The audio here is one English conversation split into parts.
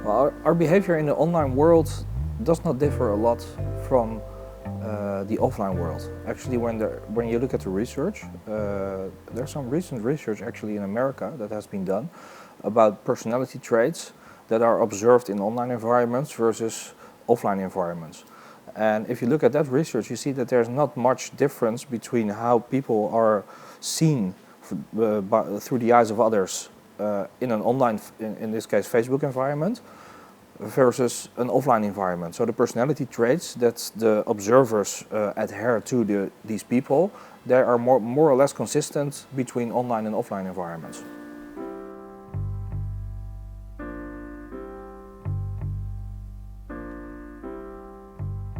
Well, our behavior in the online world does not differ a lot from the offline world. Actually, when you look at the research, there's some recent research actually in America that has been done about personality traits that are observed in online environments versus offline environments. And if you look at that research, you see that there's not much difference between how people are seen through the eyes of others in an online, in this case Facebook environment, versus an offline environment. So the personality traits that the observers adhere to these people, they are more or less consistent between online and offline environments.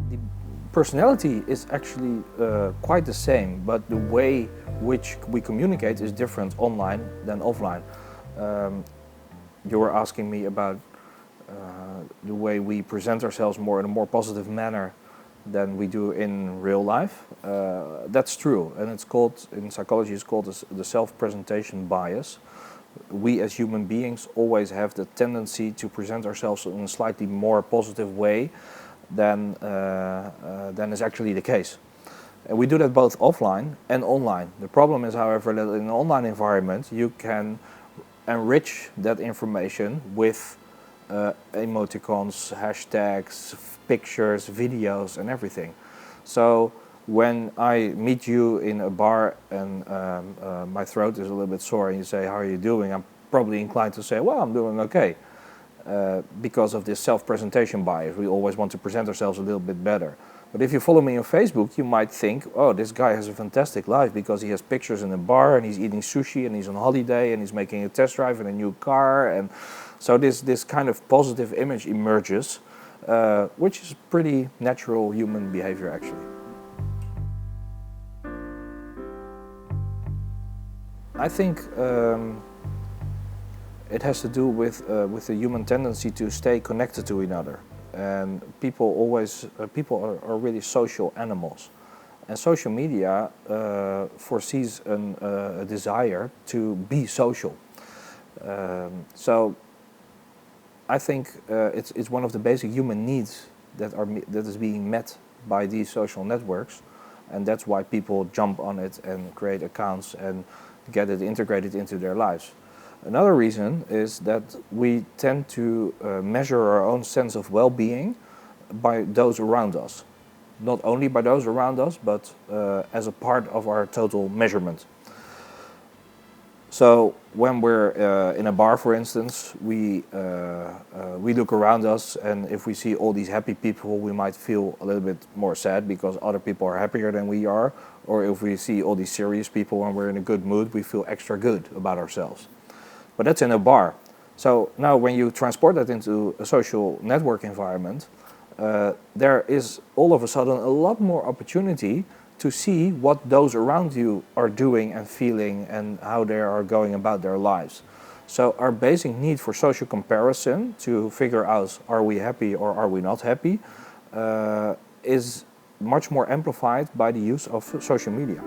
The personality is actually quite the same, but the way which we communicate is different online than offline. You were asking me about the way we present ourselves more in a more positive manner than we do in real life. That's true, and it's called, in psychology, it's called the self-presentation bias. We as human beings always have the tendency to present ourselves in a slightly more positive way than is actually the case. And we do that both offline and online. The problem is, however, that in an online environment you can enrich that information with emoticons, hashtags, pictures, videos and everything. So when I meet you in a bar and my throat is a little bit sore and you say, "How are you doing?" I'm probably inclined to say, "Well, I'm doing okay," because of this self-presentation bias. We always want to present ourselves a little bit better. But if you follow me on Facebook, you might think, "Oh, this guy has a fantastic life because he has pictures in a bar and he's eating sushi and he's on holiday and he's making a test drive in a new car." And so this kind of positive image emerges, which is pretty natural human behavior actually. I think it has to do with the human tendency to stay connected to each other. And people are really social animals, and social media foresees a desire to be social. So I think it's one of the basic human needs that is being met by these social networks, and that's why people jump on it and create accounts and get it integrated into their lives. Another reason is that we tend to measure our own sense of well-being by those around us. Not only by those around us, but as a part of our total measurement. So when we're in a bar, for instance, we look around us, and if we see all these happy people, we might feel a little bit more sad because other people are happier than we are. Or if we see all these serious people and we're in a good mood, we feel extra good about ourselves. But that's in a bar. So now when you transport that into a social network environment, there is all of a sudden a lot more opportunity to see what those around you are doing and feeling and how they are going about their lives. So our basic need for social comparison to figure out are we happy or are we not happy is much more amplified by the use of social media.